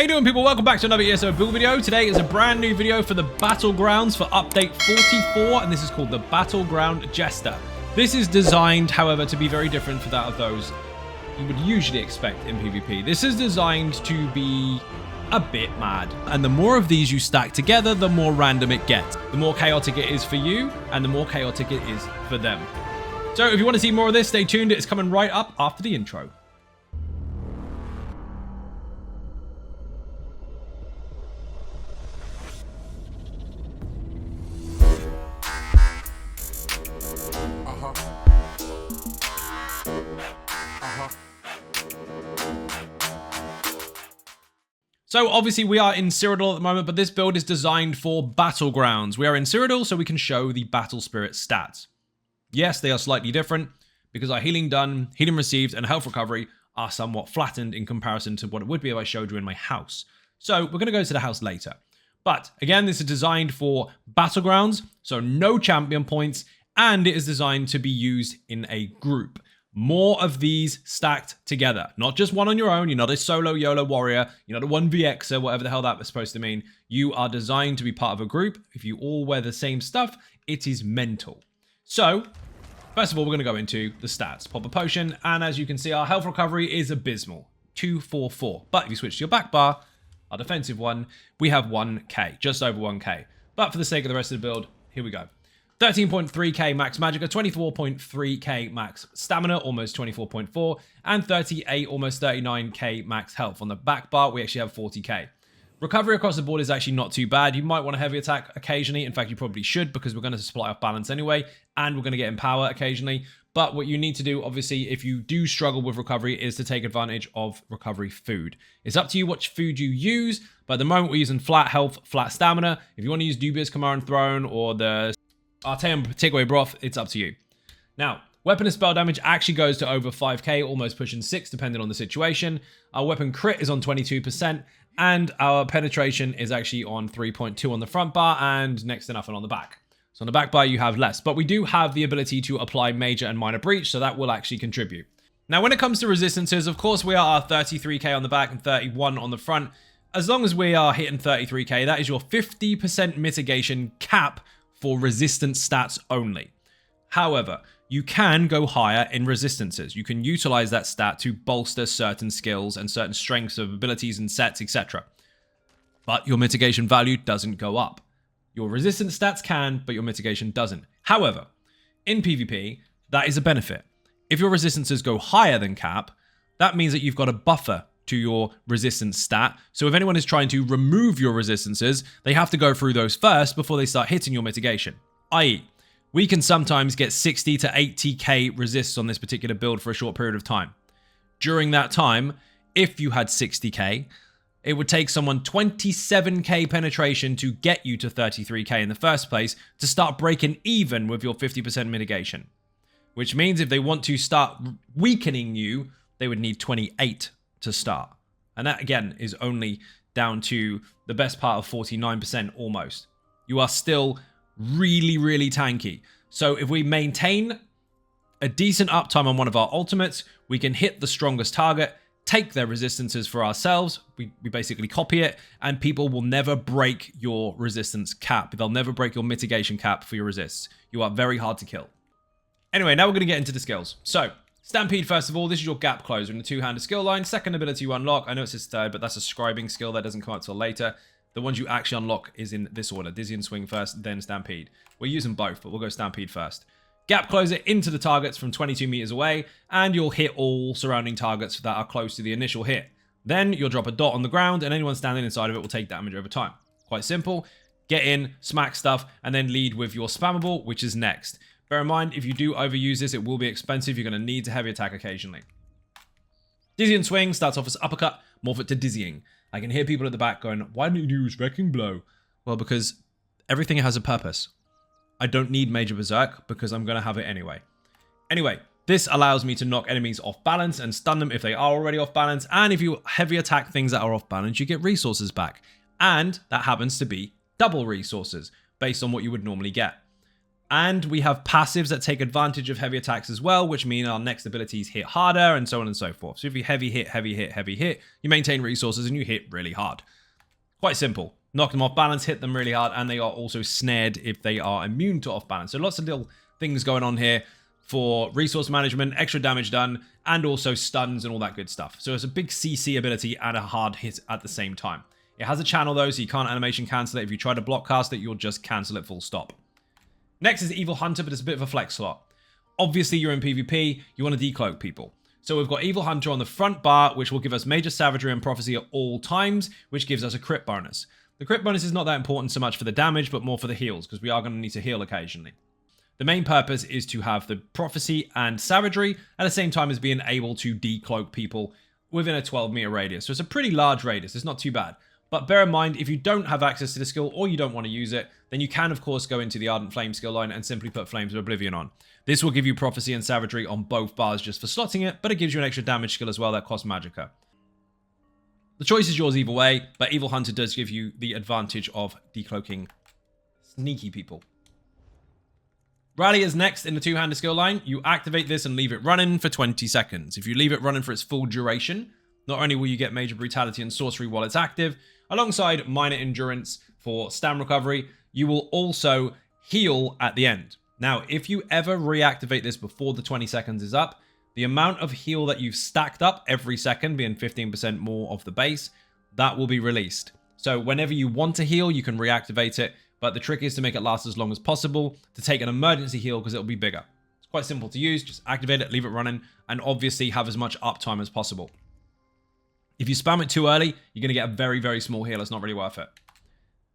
How you doing, people? Welcome back to another ESO build video. Today is a brand new video for the Battlegrounds for update 44, and this is called the Battleground Jester. This is designed, however, to be very different from that of those you would usually expect in PvP. This is designed to be a bit mad, and the more of these you stack together, the more random it gets. The more chaotic it is for you, and the more chaotic it is for them. So if you want to see more of this, stay tuned. It's coming right up after the intro. So obviously we are in Cyrodiil at the moment, but this build is designed for Battlegrounds. We are in Cyrodiil so we can show the Battle Spirit stats. Yes, they are slightly different because our healing done, healing received, and health recovery are somewhat flattened in comparison to what it would be if I showed you in my house. So we're going to go to the house later. But again, this is designed for Battlegrounds, so no champion points, and it is designed to be used in a group. More of these stacked together, not just one on your own. You're not a solo YOLO warrior. You're not a 1vxer, whatever the hell that was supposed to mean. You are designed to be part of a group. If you all wear the same stuff, it is mental. So, first of all, we're going to go into the stats. Pop a potion, and as you can see, our health recovery is abysmal. 244. But if you switch to your back bar, our defensive one, we have 1k, just over 1k. But for the sake of the rest of the build, here we go. 13.3k max magicka, 24.3k max stamina, almost 24.4, and 38, almost 39k max health. On the back bar, we actually have 40k. Recovery across the board is actually not too bad. You might want a heavy attack occasionally. In fact, you probably should, because we're going to supply off balance anyway, and we're going to get in power occasionally. But what you need to do, obviously, if you do struggle with recovery, is to take advantage of recovery food. It's up to you what food you use, but at the moment we're using flat health, flat stamina. If you want to use Dubious Command Throne or the Arteum Takeaway Broth, it's up to you. Now, weapon and spell damage actually goes to over 5k, almost pushing 6, depending on the situation. Our weapon crit is on 22%, and our penetration is actually on 3.2 on the front bar, and next to nothing on the back. So on the back bar, you have less. But we do have the ability to apply major and minor breach, so that will actually contribute. Now, when it comes to resistances, of course, we are 33k on the back and 31 on the front. As long as we are hitting 33k, that is your 50% mitigation cap for resistance stats only. However, you can go higher in resistances. You can utilize that stat to bolster certain skills and certain strengths of abilities and sets, etc. But your mitigation value doesn't go up. Your resistance stats can, but your mitigation doesn't. However, in PvP, that is a benefit. If your resistances go higher than cap, that means that you've got a buffer to your resistance stat. So if anyone is trying to remove your resistances, they have to go through those first before they start hitting your mitigation. I.e., we can sometimes get 60 to 80k resists on this particular build for a short period of time. During that time, if you had 60k, it would take someone 27k penetration to get you to 33k in the first place to start breaking even with your 50% mitigation. Which means if they want to start weakening you, they would need 28 to start. And that, again, is only down to the best part of 49% almost. You are still really, really tanky. So if we maintain a decent uptime on one of our ultimates, we can hit the strongest target, take their resistances for ourselves, we basically copy it, and people will never break your resistance cap. They'll never break your mitigation cap for your resists. You are very hard to kill. Anyway, now we're going to get into the skills. So, Stampede, first of all, this is your gap closer in the two-handed skill line. Second ability you unlock, I know it's his third, but that's a scribing skill that doesn't come out till later. The ones you actually unlock is in this order. Dizzy Swing first, then Stampede. We're using both, but we'll go Stampede first. Gap closer into the targets from 22 meters away, and you'll hit all surrounding targets that are close to the initial hit. Then you'll drop a dot on the ground, and anyone standing inside of it will take damage over time. Quite simple. Get in, smack stuff, and then lead with your spammable, which is next. Bear in mind, if you do overuse this, it will be expensive. You're going to need to heavy attack occasionally. Dizzy Swing starts off as uppercut, morph it to dizzying. I can hear people at the back going, why didn't you use Wrecking Blow? Well, because everything has a purpose. I don't need Major Berserk because I'm going to have it anyway. Anyway, this allows me to knock enemies off balance and stun them if they are already off balance. And if you heavy attack things that are off balance, you get resources back. And that happens to be double resources based on what you would normally get. And we have passives that take advantage of heavy attacks as well, which mean our next abilities hit harder and so on and so forth. So if you heavy hit, you maintain resources and you hit really hard. Quite simple. Knock them off balance, hit them really hard, and they are also snared if they are immune to off balance. So lots of little things going on here for resource management, extra damage done, and also stuns and all that good stuff. So it's a big CC ability and a hard hit at the same time. It has a channel though, so you can't animation cancel it. If you try to block cast it, you'll just cancel it full stop. Next is Evil Hunter, but it's a bit of a flex slot. Obviously, you're in PvP, you want to decloak people. So we've got Evil Hunter on the front bar, which will give us Major Savagery and Prophecy at all times, which gives us a crit bonus. The crit bonus is not that important so much for the damage, but more for the heals, because we are going to need to heal occasionally. The main purpose is to have the Prophecy and Savagery at the same time as being able to decloak people within a 12-meter radius. So it's a pretty large radius, it's not too bad. But bear in mind, if you don't have access to the skill or you don't want to use it, then you can, of course, go into the Ardent Flame skill line and simply put Flames of Oblivion on. This will give you Prophecy and Savagery on both bars just for slotting it, but it gives you an extra damage skill as well that costs Magicka. The choice is yours either way, but Evil Hunter does give you the advantage of decloaking sneaky people. Rally is next in the two-handed skill line. You activate this and leave it running for 20 seconds. If you leave it running for its full duration, not only will you get Major Brutality and Sorcery while it's active, alongside Minor Endurance for stam recovery, you will also heal at the end. Now, if you ever reactivate this before the 20 seconds is up, the amount of heal that you've stacked up every second, being 15% more of the base, that will be released. So whenever you want to heal, you can reactivate it, but the trick is to make it last as long as possible, to take an emergency heal because it'll be bigger. It's quite simple to use, just activate it, leave it running, and obviously have as much uptime as possible. If you spam it too early, you're going to get a very, very small heal. It's not really worth it.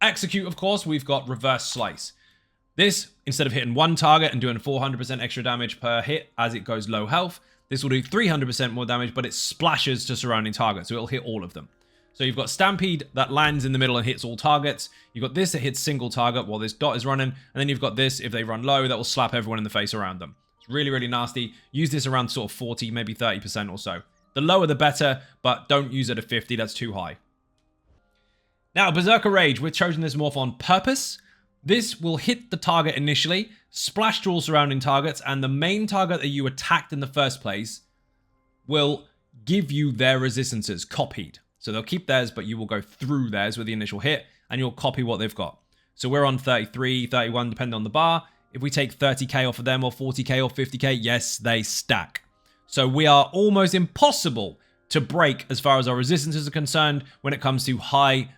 Execute, of course, we've got Reverse Slice. This, instead of hitting one target and doing 400% extra damage per hit as it goes low health, this will do 300% more damage, but it splashes to surrounding targets, so it'll hit all of them. So you've got Stampede that lands in the middle and hits all targets. You've got this that hits single target while this dot is running, and then you've got this, if they run low, that will slap everyone in the face around them. It's really, really nasty. Use this around sort of 40, maybe 30% or so. The lower the better, but don't use it at 50, that's too high. Now, Berserker Rage, we've chosen this morph on purpose. This will hit the target initially, splash to all surrounding targets, and the main target that you attacked in the first place will give you their resistances copied. So they'll keep theirs, but you will go through theirs with the initial hit, and you'll copy what they've got. So we're on 33, 31, depending on the bar. If we take 30k off of them, or 40k or 50k, yes, they stack. So we are almost impossible to break as far as our resistances are concerned when it comes to high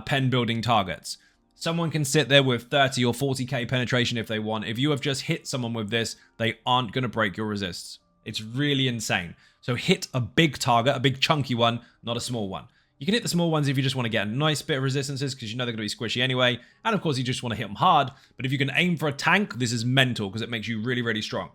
pen building targets. Someone can sit there with 30 or 40k penetration if they want. If you have just hit someone with this, they aren't going to break your resists. It's really insane. So hit a big target, a big chunky one, not a small one. You can hit the small ones if you just want to get a nice bit of resistances because you know they're going to be squishy anyway. And of course, you just want to hit them hard. But if you can aim for a tank, this is mental because it makes you really, really strong.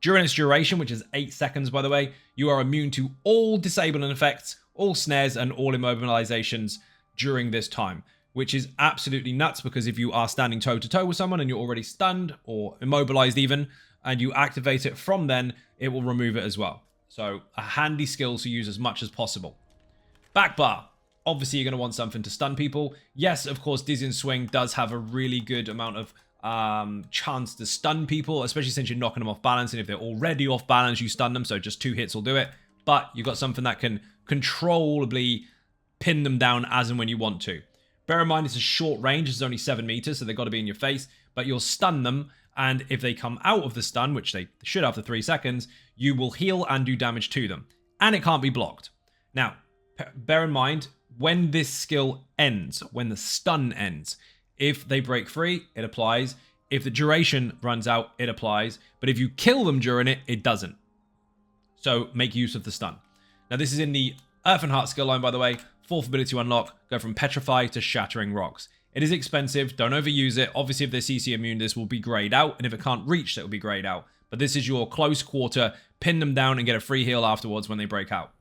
During its duration, which is 8 seconds, by the way, you are immune to all disabling effects, all snares, and all immobilizations during this time, which is absolutely nuts because if you are standing toe-to-toe with someone and you're already stunned or immobilized even, and you activate it from then, it will remove it as well. So a handy skill to use as much as possible. Back bar. Obviously, you're going to want something to stun people. Yes, of course, Dizzying Swing does have a really good amount of chance to stun people, especially since you're knocking them off balance, and if they're already off balance, you stun them, so just 2 hits will do it. But you've got something that can controllably pin them down as and when you want to. Bear in mind, it's a short range, it's only 7 meters, so they've got to be in your face, but you'll stun them, and if they come out of the stun, which they should after 3 seconds, you will heal and do damage to them. And it can't be blocked. Now, bear in mind, when this skill ends, when the stun ends, if they break free, it applies. If the duration runs out, it applies. But if you kill them during it, it doesn't. So make use of the stun. Now, this is in the Earth and Heart skill line, by the way. 4th ability to unlock, go from Petrify to Shattering Rocks. It is expensive, don't overuse it. Obviously, if they're CC immune, this will be grayed out. And if it can't reach, that will be grayed out. But this is your close quarter, pin them down and get a free heal afterwards when they break out.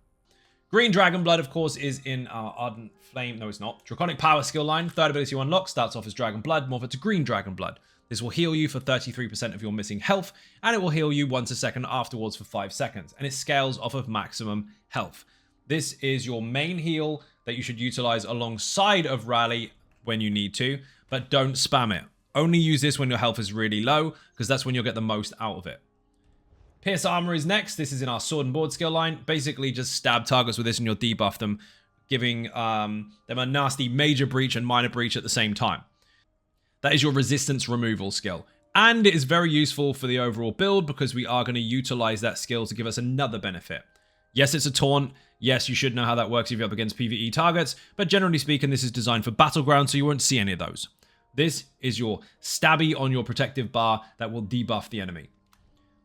Green Dragon Blood, of course, is in our Ardent Flame. No, it's not. Draconic Power skill line. 3rd ability to unlock starts off as Dragon Blood, morph it to Green Dragon Blood. This will heal you for 33% of your missing health, and it will heal you once a second afterwards for 5 seconds, and it scales off of maximum health. This is your main heal that you should utilize alongside of Rally when you need to, but don't spam it. Only use this when your health is really low, because that's when you'll get the most out of it. Pierce Armor is next. This is in our Sword and Board skill line. Basically, just stab targets with this and you'll debuff them, giving them a nasty major breach and minor breach at the same time. That is your resistance removal skill. And it is very useful for the overall build because we are going to utilize that skill to give us another benefit. Yes, it's a taunt. Yes, you should know how that works if you're up against PvE targets. But generally speaking, this is designed for Battlegrounds, so you won't see any of those. This is your stabby on your protective bar that will debuff the enemy.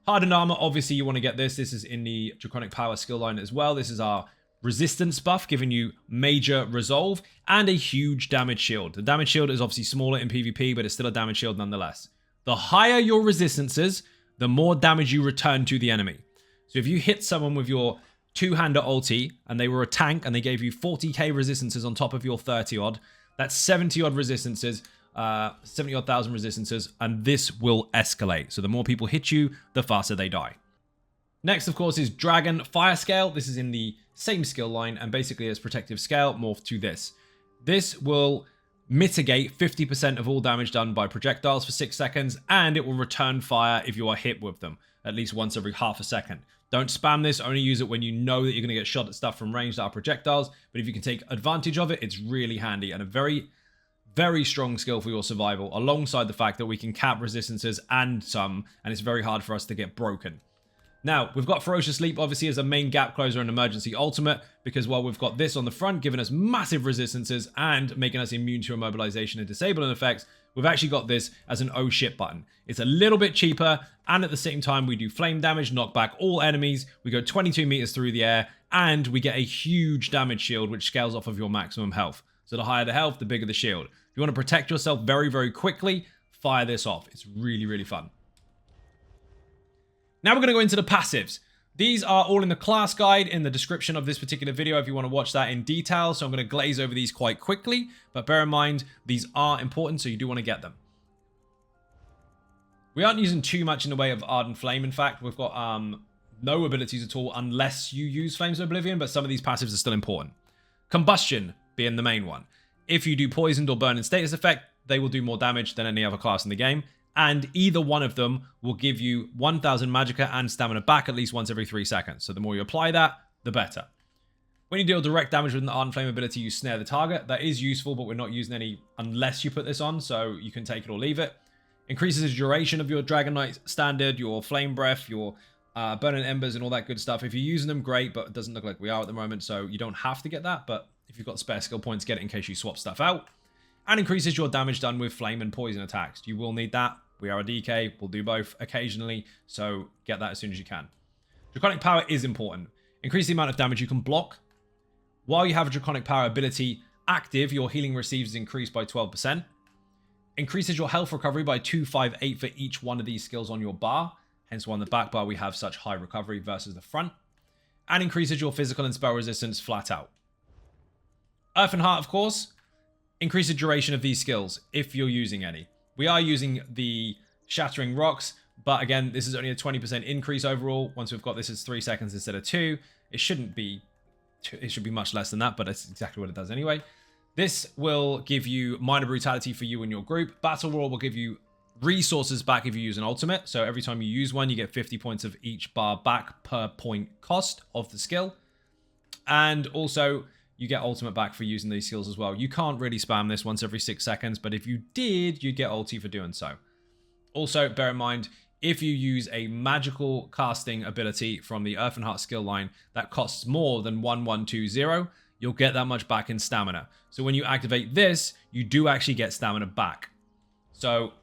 Hardened Armor, obviously you want to get this. This is in the Draconic Power skill line as well. This is our resistance buff, giving you major resolve and a huge damage shield. The damage shield is obviously smaller in PvP, but it's still a damage shield nonetheless. The higher your resistances, the more damage you return to the enemy. So if you hit someone with your two-hander ulti and they were a tank and they gave you 40k resistances on top of your 30 odd, that's 70 odd resistances. 70 odd thousand resistances, and this will escalate. So the more people hit you, the faster they die. Next, of course, is Dragon Fire Scale. This is in the same skill line, and basically it's protective scale morphed to this. This will mitigate 50% of all damage done by projectiles for 6 seconds, and it will return fire if you are hit with them, at least once every half a second. Don't spam this, only use it when you know that you're going to get shot at stuff from range that are projectiles, but if you can take advantage of it, it's really handy, and a very strong skill for your survival, alongside the fact that we can cap resistances and it's very hard for us to get broken. Now, we've got Ferocious Leap, obviously, as a main gap closer and emergency ultimate, because while we've got this on the front, giving us massive resistances and making us immune to immobilization and disabling effects, we've actually got this as an oh shit button. It's a little bit cheaper, and at the same time, we do flame damage, knock back all enemies, we go 22 meters through the air, and we get a huge damage shield, which scales off of your maximum health. So the higher the health, the bigger the shield. If you want to protect yourself very, very quickly, fire this off. It's really, really fun. Now we're going to go into the passives. These are all in the class guide in the description of this particular video if you want to watch that in detail. So I'm going to glaze over these quite quickly, but bear in mind, these are important, so you do want to get them. We aren't using too much in the way of Ardent Flame. In fact, we've got no abilities at all unless you use Flames of Oblivion, but some of these passives are still important. Combustion being the main one. If you do Poisoned or Burn in status effect, they will do more damage than any other class in the game. And either one of them will give you 1000 Magicka and Stamina back at least once every 3 seconds. So the more you apply that, the better. When you deal direct damage with an Ardent Flame ability, you snare the target. That is useful, but we're not using any unless you put this on, so you can take it or leave it. Increases the duration of your Dragonknight standard, your Flame Breath, your Burning Embers and all that good stuff. If you're using them, great, but it doesn't look like we are at the moment, so you don't have to get that, but if you've got spare skill points, get it in case you swap stuff out. And increases your damage done with flame and poison attacks. You will need that. We are a DK. We'll do both occasionally, so get that as soon as you can. Draconic Power is important. Increase the amount of damage you can block. While you have a Draconic Power ability active, your healing received is increased by 12%. Increases your health recovery by 258 for each one of these skills on your bar. Hence why on the back bar we have such high recovery versus the front. And increases your physical and spell resistance flat out. Earth and Heart, of course, increase the duration of these skills if you're using any. We are using the Shattering Rocks, but again, this is only a 20% increase overall. Once we've got this as 3 seconds instead of 2, it shouldn't be, it should be much less than that, but that's exactly what it does anyway. This will give you minor brutality for you and your group. Battle Roar will give you resources back if you use an ultimate. So every time you use one, you get 50 points of each bar back per point cost of the skill. And also, you get ultimate back for using these skills as well. You can't really spam this once every 6 seconds, but if you did, you'd get ulti for doing so. Also, bear in mind, if you use a magical casting ability from the Earth and Heart skill line that costs more than 1120, you'll get that much back in stamina. So when you activate this, you do actually get stamina back. So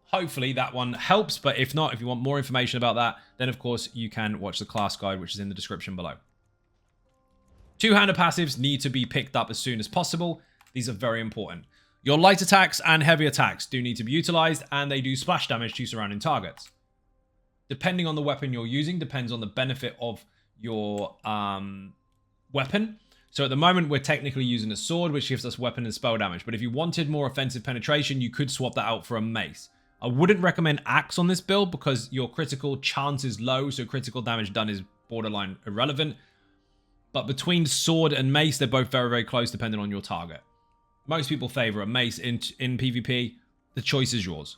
hopefully that one helps, but if not, if you want more information about that, then of course you can watch the class guide, which is in the description below. Two-hander passives need to be picked up as soon as possible. These are very important. Your light attacks and heavy attacks do need to be utilized, and they do splash damage to surrounding targets. Depending on the weapon you're using, depends on the benefit of your weapon. So at the moment, we're technically using a sword, which gives us weapon and spell damage. But if you wanted more offensive penetration, you could swap that out for a mace. I wouldn't recommend axe on this build because your critical chance is low, so critical damage done is borderline irrelevant. But between sword and mace, they're both very, very close depending on your target. Most people favor a mace in PvP. the choice is yours.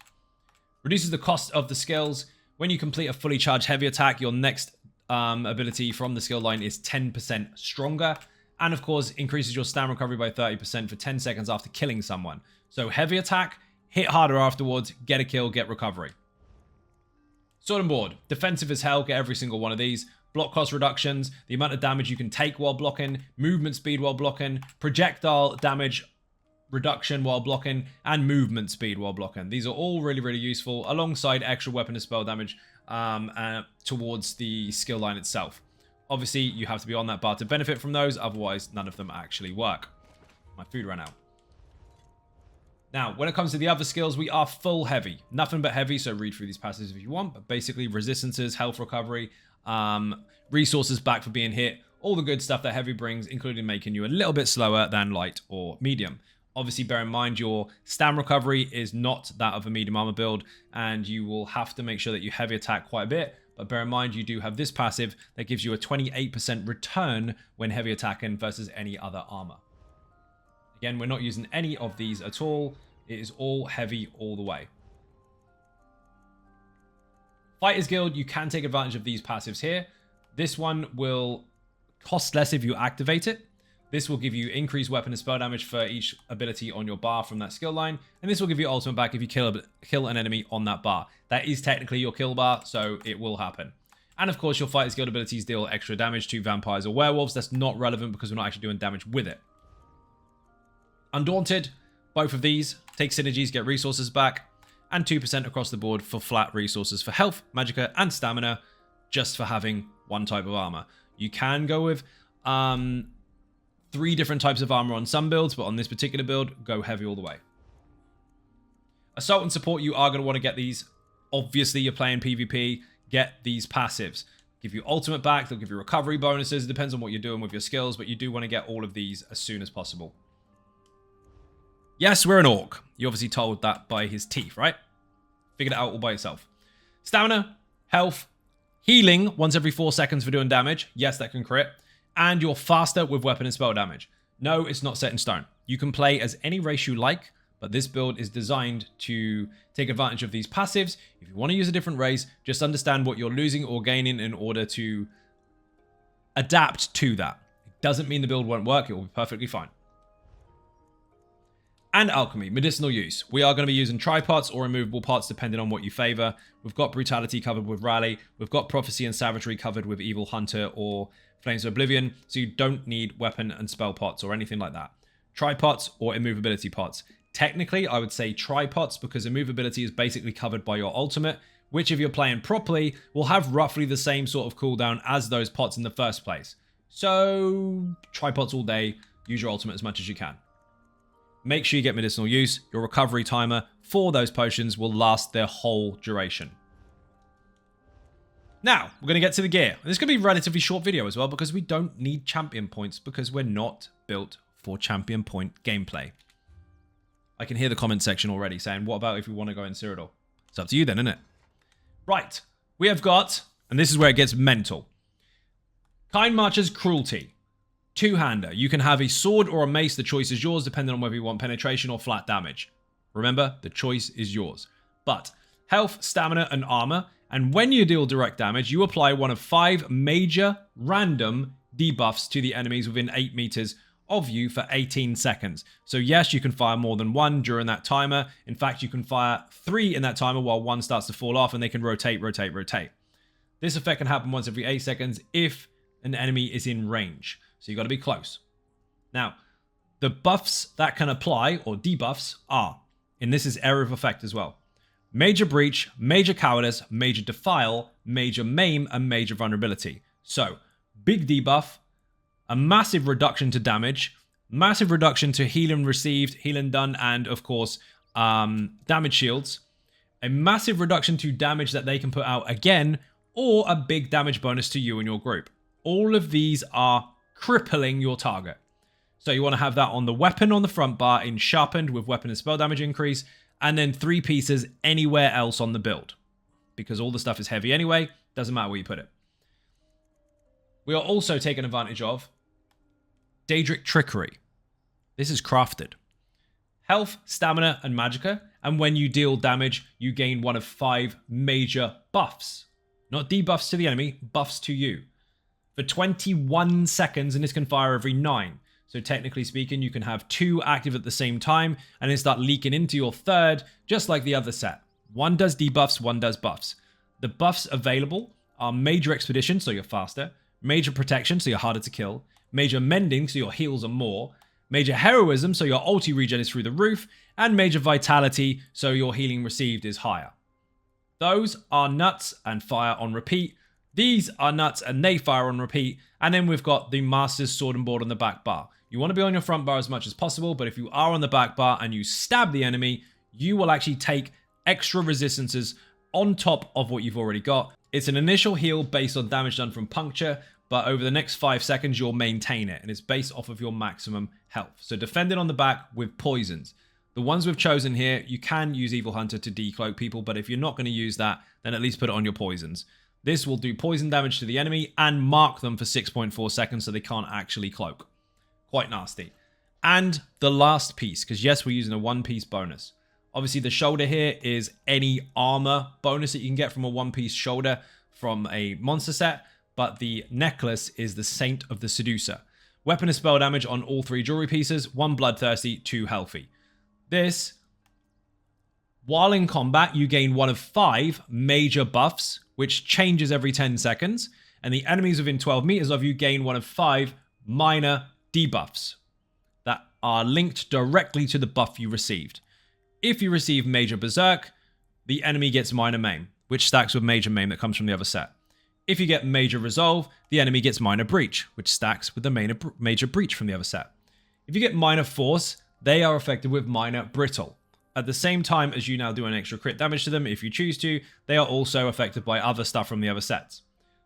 Reduces the cost of the skills. When you complete a fully charged heavy attack, your next ability from the skill line is 10% stronger. And of course, increases your stamina recovery by 30% for 10 seconds after killing someone. So heavy attack, hit harder afterwards, get a kill, get recovery. Sword and board. Defensive as hell, get every single one of these. Block cost reductions, the amount of damage you can take while blocking, movement speed while blocking, projectile damage reduction while blocking, and movement speed while blocking. These are all really, really useful alongside extra weapon and spell damage towards the skill line itself. Obviously, you have to be on that bar to benefit from those, otherwise none of them actually work. My food ran out. Now, when it comes to the other skills, we are full heavy. Nothing but heavy, so read through these passages if you want, but basically resistances, health recovery, resources back for being hit, all the good stuff that heavy brings, including making you a little bit slower than light or medium. Obviously, bear in mind your stam recovery is not that of a medium armor build, and you will have to make sure that you heavy attack quite a bit. But bear in mind, you do have this passive that gives you a 28% return when heavy attacking versus any other armor. Again, we're not using any of these at all. It is all heavy all the way. Fighters Guild, you can take advantage of these passives here. This one will cost less if you activate it. This will give you increased weapon and spell damage for each ability on your bar from that skill line. And this will give you ultimate back if you kill an enemy on that bar. That is technically your kill bar, so it will happen. And of course, your Fighters Guild abilities deal extra damage to vampires or werewolves. That's not relevant because we're not actually doing damage with it. Undaunted, both of these take synergies, get resources back, and 2% across the board for flat resources for health, magicka, and stamina, just for having one type of armor. You can go with 3 different types of armor on some builds, but on this particular build, go heavy all the way. Assault and support, you are going to want to get these. Obviously, you're playing PvP, get these passives. Give you ultimate back, they'll give you recovery bonuses. It depends on what you're doing with your skills, but you do want to get all of these as soon as possible. Yes, we're an orc. You obviously told that by his teeth, right? Figured it out all by yourself. Stamina, health, healing once every 4 seconds for doing damage. Yes, that can crit. And you're faster with weapon and spell damage. No, it's not set in stone. You can play as any race you like, but this build is designed to take advantage of these passives. If you want to use a different race, just understand what you're losing or gaining in order to adapt to that. It doesn't mean the build won't work. It will be perfectly fine. And alchemy, medicinal use. We are going to be using tripods or removable pots depending on what you favor. We've got brutality covered with rally. We've got prophecy and savagery covered with evil hunter or flames of oblivion. So you don't need weapon and spell pots or anything like that. Tripods or immovability pots. Technically, I would say tripods because immovability is basically covered by your ultimate, which if you're playing properly, will have roughly the same sort of cooldown as those pots in the first place. So tripods all day. Use your ultimate as much as you can. Make sure you get medicinal use. Your recovery timer for those potions will last their whole duration. Now, we're going to get to the gear. This is going to be a relatively short video as well because we don't need champion points because we're not built for champion point gameplay. I can hear the comment section already saying, what about if we want to go in Cyrodiil? It's up to you then, isn't it? Right. We have got, and this is where it gets mental. Kind Marcher's Cruelty. Two-hander. You can have a sword or a mace. The choice is yours, depending on whether you want penetration or flat damage. Remember, the choice is yours. But health, stamina, and armor. And when you deal direct damage, you apply one of 5 major random debuffs to the enemies within 8 meters of you for 18 seconds. So yes, you can fire more than 1 during that timer. In fact, you can fire 3 in that timer while 1 starts to fall off, and they can rotate, rotate, rotate. This effect can happen once every 8 seconds if an enemy is in range. So you got to be close. Now, the buffs that can apply, or debuffs, are, and this is area of effect as well, Major Breach, Major Cowardice, Major Defile, Major Maim, and Major Vulnerability. So, big debuff, a massive reduction to damage, massive reduction to healing received, healing done, and of course, damage shields, a massive reduction to damage that they can put out again, or a big damage bonus to you and your group. All of these are crippling your target. So you want to have that on the weapon on the front bar in sharpened with weapon and spell damage increase, and then 3 pieces anywhere else on the build. Because all the stuff is heavy anyway, doesn't matter where you put it. We are also taking advantage of Daedric Trickery. This is crafted. Health, stamina, and magicka, And when you deal damage, you gain one of 5 major buffs. Not debuffs to the enemy, buffs to you. For 21 seconds, and this can fire every 9. So technically speaking, you can have 2 active at the same time, and then start leaking into your third, just like the other set. One does debuffs, one does buffs. The buffs available are Major Expedition, so you're faster. Major Protection, so you're harder to kill. Major Mending, so your heals are more. Major Heroism, so your ulti regen is through the roof. And Major Vitality, so your healing received is higher. Those are nuts and fire on repeat. These are nuts and they fire on repeat. And then we've got the Master's Sword and Board on the back bar. You want to be on your front bar as much as possible, but if you are on the back bar and you stab the enemy, you will actually take extra resistances on top of what you've already got. It's an initial heal based on damage done from puncture, but over the next 5 seconds, you'll maintain it, and it's based off of your maximum health. So defend it on the back with poisons. The ones we've chosen here, you can use Evil Hunter to decloak people, but if you're not going to use that, then at least put it on your poisons. This will do poison damage to the enemy and mark them for 6.4 seconds so they can't actually cloak. Quite nasty. And the last piece, because yes, we're using a 1-piece bonus. Obviously, the shoulder here is any armor bonus that you can get from a 1-piece shoulder from a monster set, but the necklace is the Saint of the Seducer. Weapon and spell damage on all 3 jewelry pieces, 1 bloodthirsty, 2 healthy. This, while in combat, you gain one of 5 major buffs, which changes every 10 seconds, and the enemies within 12 meters of you gain one of 5 minor debuffs that are linked directly to the buff you received. If you receive Major Berserk, the enemy gets Minor Maim, which stacks with Major Maim that comes from the other set. If you get Major Resolve, the enemy gets Minor Breach, which stacks with the Major Breach from the other set. If you get Minor Force, they are affected with Minor Brittle. At the same time as you now do an extra crit damage to them, if you choose to, they are also affected by other stuff from the other sets.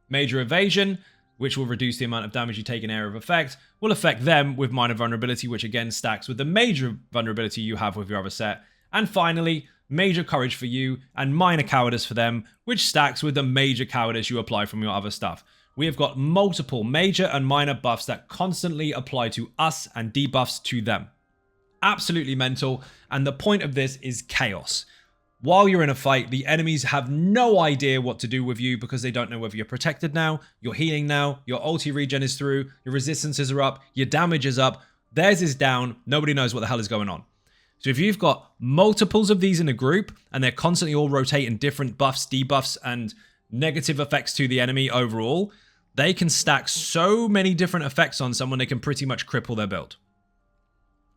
Major Evasion, which will reduce the amount of damage you take in area of effect, will affect them with Minor Vulnerability, which again stacks with the Major Vulnerability you have with your other set. And finally, Major Courage for you and Minor Cowardice for them, which stacks with the Major Cowardice you apply from your other stuff. We have got multiple major and minor buffs that constantly apply to us and debuffs to them. Absolutely mental, and the point of this is chaos. While you're in a fight, the enemies have no idea what to do with you because they don't know whether you're protected now, you're healing now, your ulti regen is through, your resistances are up, your damage is up, theirs is down, nobody knows what the hell is going on. So if you've got multiples of these in a group and they're constantly all rotating different buffs, debuffs, and negative effects to the enemy overall, they can stack so many different effects on someone they can pretty much cripple their build.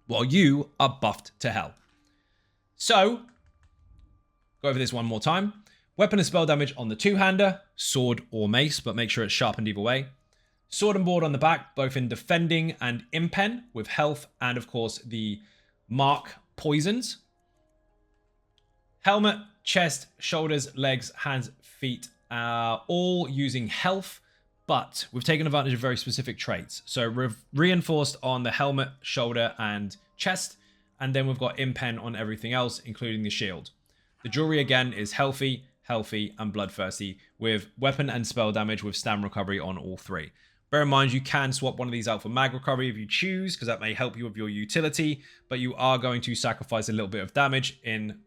While you are buffed to hell. So, go over this one more time. Weapon and spell damage on the 2-hander, sword or mace, but make sure it's sharpened either way. Sword and board on the back, both in defending and impen, with health and of course the mark poisons. Helmet, chest, shoulders, legs, hands, feet, all using health, but we've taken advantage of very specific traits. So we've reinforced on the helmet, shoulder, and chest, and then we've got impen on everything else, including the shield. The jewelry again is healthy, and bloodthirsty, with weapon and spell damage with stam recovery on all 3. Bear in mind, you can swap one of these out for mag recovery if you choose, because that may help you with your utility, but you are going to sacrifice a little bit of damage in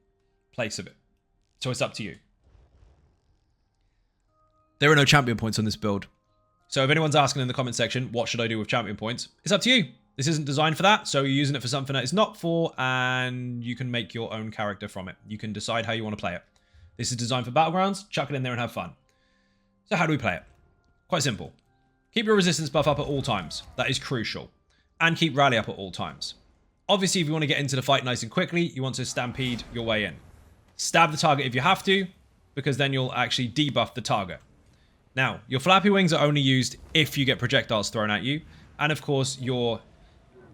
place of it. So it's up to you. There are no champion points on this build. So if anyone's asking in the comment section, what should I do with champion points? It's up to you. This isn't designed for that, so you're using it for something that it's not for, and you can make your own character from it. You can decide how you want to play it. This is designed for Battlegrounds. Chuck it in there and have fun. So how do we play it? Quite simple. Keep your resistance buff up at all times. That is crucial. And keep rally up at all times. Obviously, if you want to get into the fight nice and quickly, you want to stampede your way in. Stab the target if you have to, because then you'll actually debuff the target. Now, your flappy wings are only used if you get projectiles thrown at you. And of course, your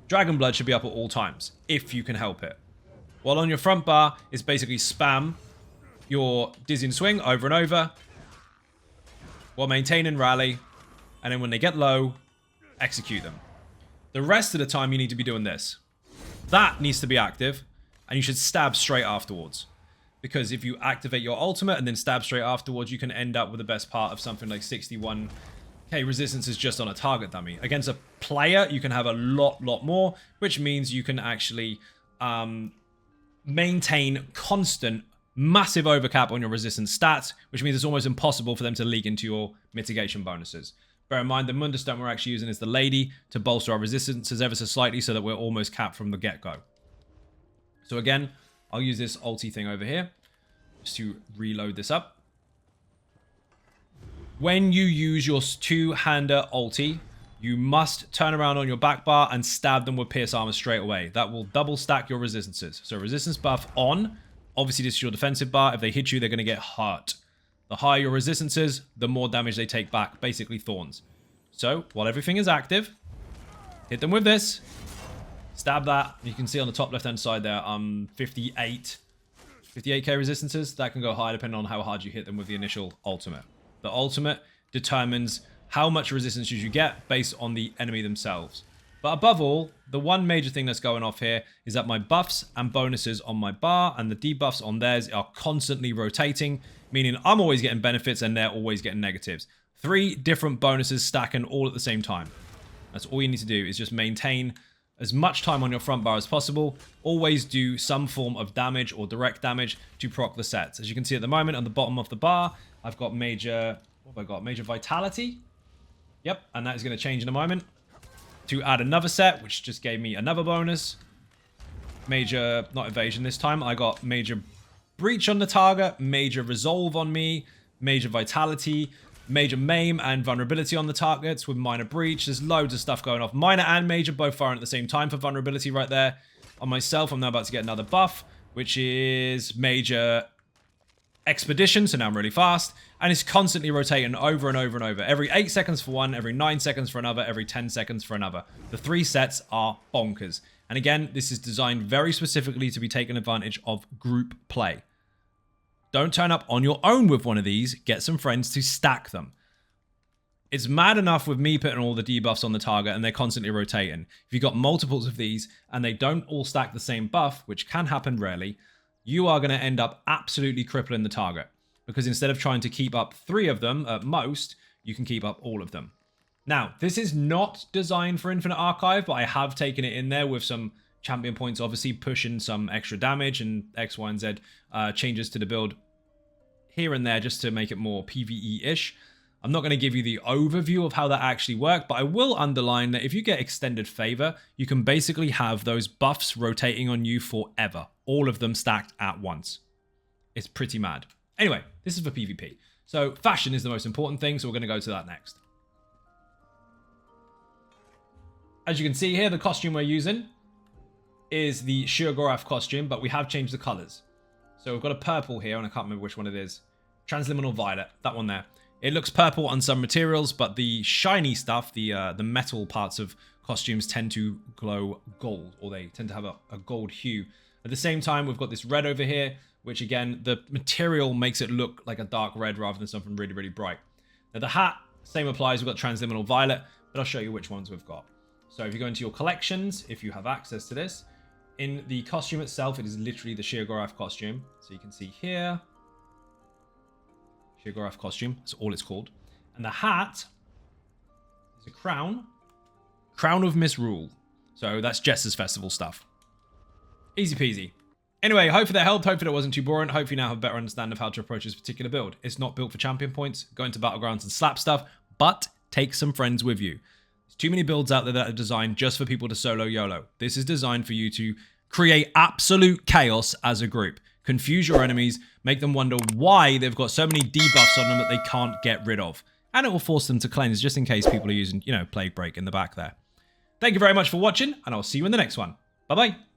dragon blood should be up at all times, if you can help it. While on your front bar, it's basically spam your dizzying swing over and over, while maintaining rally, and then when they get low, execute them. The rest of the time, you need to be doing this. That needs to be active, and you should stab straight afterwards. Because if you activate your ultimate and then stab straight afterwards, you can end up with the best part of something like 61k resistance is just on a target dummy. Against a player, you can have a lot more, which means you can actually maintain constant massive overcap on your resistance stats, which means it's almost impossible for them to leak into your mitigation bonuses. Bear in mind, the Mundustone we're actually using is the Lady to bolster our resistances ever so slightly so that we're almost capped from the get-go. So again, I'll use this ulti thing over here just to reload this up. When you use your two-hander ulti, you must turn around on your back bar and stab them with Pierce Armor straight away. That will double stack your resistances. So resistance buff on. Obviously, this is your defensive bar. If they hit you, they're going to get hurt. The higher your resistances, the more damage they take back. Basically, thorns. So, while everything is active, hit them with this. Stab that. You can see on the top left-hand side there, 58k resistances. That can go higher depending on how hard you hit them with the initial ultimate. The ultimate determines how much resistance you get based on the enemy themselves. But above all, the one major thing that's going off here is that my buffs and bonuses on my bar and the debuffs on theirs are constantly rotating, meaning I'm always getting benefits and they're always getting negatives. 3 different bonuses stacking all at the same time. That's all you need to do is just maintain as much time on your front bar as possible. Always do some form of damage or direct damage to proc the sets. As you can see at the moment on the bottom of the bar, I've got major, what have I got? Major Vitality. Yep, and that is going to change in a moment to add another set, which just gave me another bonus. Major, not evasion this time. I got major breach on the target, major resolve on me, major vitality, major maim and vulnerability on the targets with minor breach. There's loads of stuff going off. Minor and major both firing at the same time for vulnerability right there. On myself, I'm now about to get another buff, which is major expedition, so now I'm really fast, and it's constantly rotating over and over and over. Every 8 seconds for one, every 9 seconds for another, every 10 seconds for another. The 3 sets are bonkers. And again, this is designed very specifically to be taken advantage of group play. Don't turn up on your own with one of these. Get some friends to stack them. It's mad enough with me putting all the debuffs on the target and they're constantly rotating. If you've got multiples of these and they don't all stack the same buff, which can happen rarely, you are going to end up absolutely crippling the target. Because instead of trying to keep up 3 of them at most, you can keep up all of them. Now, this is not designed for Infinite Archive, but I have taken it in there with some champion points, obviously pushing some extra damage and X, Y, and Z changes to the build here and there just to make it more PvE-ish. I'm not going to give you the overview of how that actually works, but I will underline that if you get Extended Favor, you can basically have those buffs rotating on you forever. All of them stacked at once. It's pretty mad. Anyway, this is for PvP. So fashion is the most important thing, so we're going to go to that next. As you can see here, the costume we're using is the Sheogorath costume, but we have changed the colors. So we've got a purple here, and I can't remember which one it is. Transliminal Violet, that one there. It looks purple on some materials, but the shiny stuff, the metal parts of costumes tend to glow gold, or they tend to have a gold hue. At the same time, we've got this red over here, which again, the material makes it look like a dark red rather than something really, really bright. Now the hat, same applies. We've got Transliminal Violet, but I'll show you which ones we've got. So if you go into your collections, if you have access to this, in the costume itself, it is literally the Sheogorath costume. So you can see here, Sheogorath costume, that's all it's called. And the hat is a crown, Crown of Misrule. So that's Jester's Festival stuff. Easy peasy. Anyway, hopefully that helped. Hopefully that wasn't too boring. Hopefully you now have a better understanding of how to approach this particular build. It's not built for champion points. Go into Battlegrounds and slap stuff, but take some friends with you. There's too many builds out there that are designed just for people to solo YOLO. This is designed for you to create absolute chaos as a group. Confuse your enemies, make them wonder why they've got so many debuffs on them that they can't get rid of. And it will force them to cleanse just in case people are using, Plague Break in the back there. Thank you very much for watching, and I'll see you in the next one. Bye-bye.